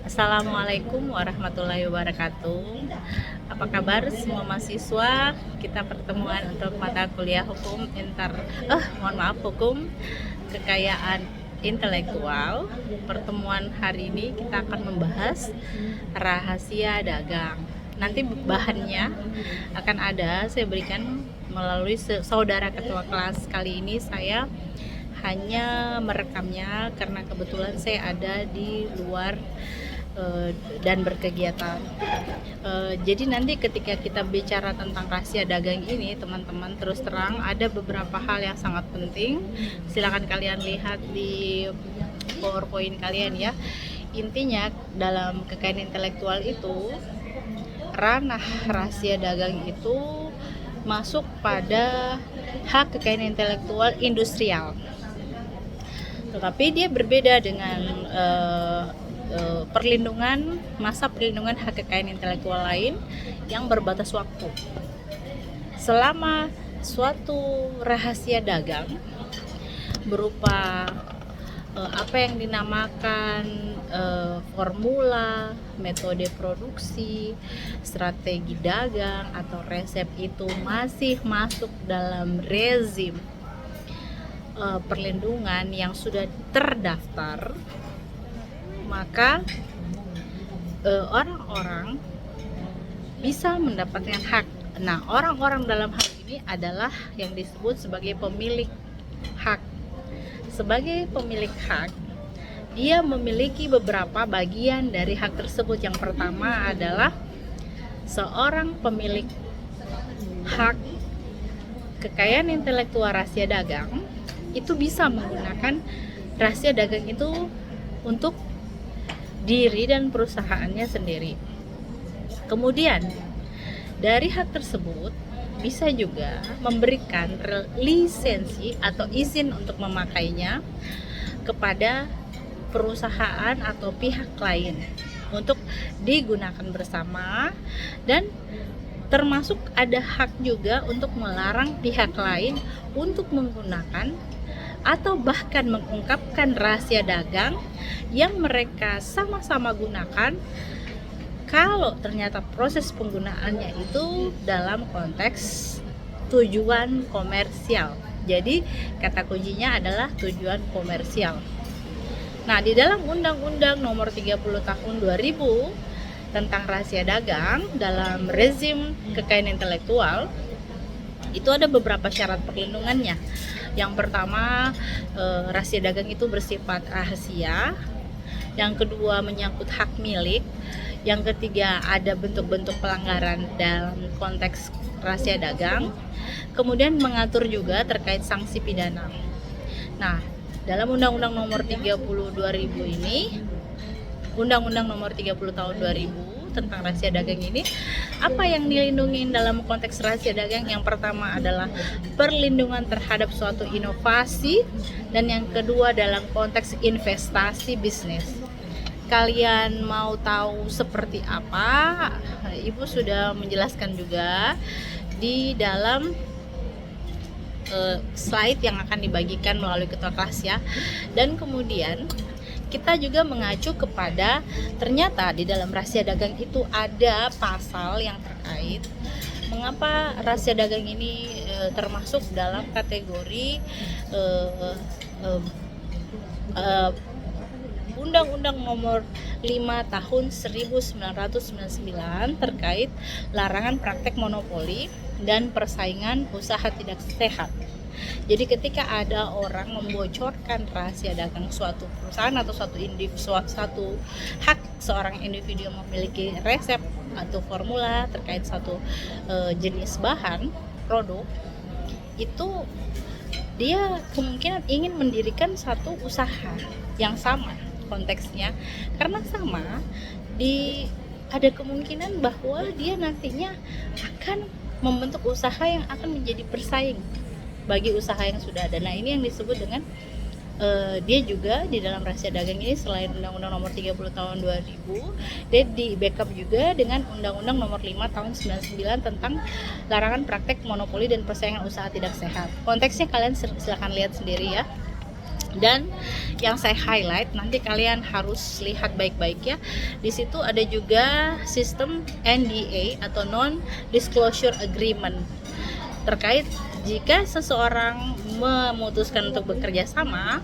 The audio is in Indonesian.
Assalamualaikum warahmatullahi wabarakatuh. Apa kabar semua mahasiswa? Kita pertemuan untuk mata kuliah hukum kekayaan intelektual. Pertemuan hari ini kita akan membahas rahasia dagang. Nanti bahannya akan saya berikan melalui saudara ketua kelas. Kali ini saya hanya merekamnya karena kebetulan saya ada di luar dan berkegiatan. Jadi nanti ketika kita bicara tentang rahasia dagang ini, teman-teman, terus terang ada beberapa hal yang sangat penting. Silakan kalian lihat di PowerPoint kalian ya. Intinya dalam kekayaan intelektual itu, ranah rahasia dagang itu masuk pada hak kekayaan intelektual industrial. Tetapi dia berbeda dengan masa perlindungan hak kekayaan intelektual lain yang berbatas waktu. Selama suatu rahasia dagang berupa apa yang dinamakan formula, metode produksi, strategi dagang atau resep itu masih masuk dalam rezim perlindungan yang sudah terdaftar, maka orang-orang bisa mendapatkan hak. Nah, orang-orang dalam hal ini adalah yang disebut sebagai pemilik hak. Sebagai pemilik hak, dia memiliki beberapa bagian dari hak tersebut. Yang pertama adalah seorang pemilik hak kekayaan intelektual rahasia dagang itu bisa menggunakan rahasia dagang itu untuk diri dan perusahaannya sendiri. Kemudian dari hak tersebut bisa juga memberikan lisensi atau izin untuk memakainya kepada perusahaan atau pihak lain untuk digunakan bersama, dan termasuk ada hak juga untuk melarang pihak lain untuk menggunakan atau bahkan mengungkapkan rahasia dagang yang mereka sama-sama gunakan kalau ternyata proses penggunaannya itu dalam konteks tujuan komersial. Jadi kata kuncinya adalah tujuan komersial. Nah, di dalam Undang-Undang Nomor 30 Tahun 2000 tentang rahasia dagang dalam rezim kekayaan intelektual itu ada beberapa syarat perlindungannya. Yang pertama, rahasia dagang itu bersifat rahasia. Yang kedua, menyangkut hak milik. Yang ketiga, ada bentuk-bentuk pelanggaran dalam konteks rahasia dagang. Kemudian mengatur juga terkait sanksi pidana. Nah, dalam Undang-Undang Nomor 30 2000 ini, Undang-Undang Nomor 30 Tahun 2000 tentang rahasia dagang ini, apa yang dilindungi dalam konteks rahasia dagang? Yang pertama adalah perlindungan terhadap suatu inovasi, dan yang kedua dalam konteks investasi bisnis. Kalian mau tahu seperti apa? Ibu sudah menjelaskan juga di dalam slide yang akan dibagikan melalui ketua kelas ya. Dan kemudian kita juga mengacu kepada ternyata di dalam rahasia dagang itu ada pasal yang terkait mengapa rahasia dagang ini termasuk dalam kategori Undang-Undang Nomor 5 Tahun 1999 terkait larangan praktek monopoli dan persaingan usaha tidak sehat. Jadi ketika ada orang membocorkan rahasia dagang suatu perusahaan atau suatu hak seorang individu yang memiliki resep atau formula terkait satu jenis bahan produk, itu dia kemungkinan ingin mendirikan satu usaha yang sama konteksnya, karena sama ada kemungkinan bahwa dia nantinya akan membentuk usaha yang akan menjadi persaing bagi usaha yang sudah ada. Nah, ini yang disebut dengan dia juga di dalam rahasia dagang ini selain Undang-Undang Nomor 30 Tahun 2000, dia di backup juga dengan Undang-Undang Nomor 5 Tahun 99 tentang larangan praktek monopoli dan persaingan usaha tidak sehat. Konteksnya kalian silakan lihat sendiri ya. Dan yang saya highlight, nanti kalian harus lihat baik-baik ya. Di situ ada juga sistem NDA atau non disclosure agreement, terkait jika seseorang memutuskan untuk bekerja sama,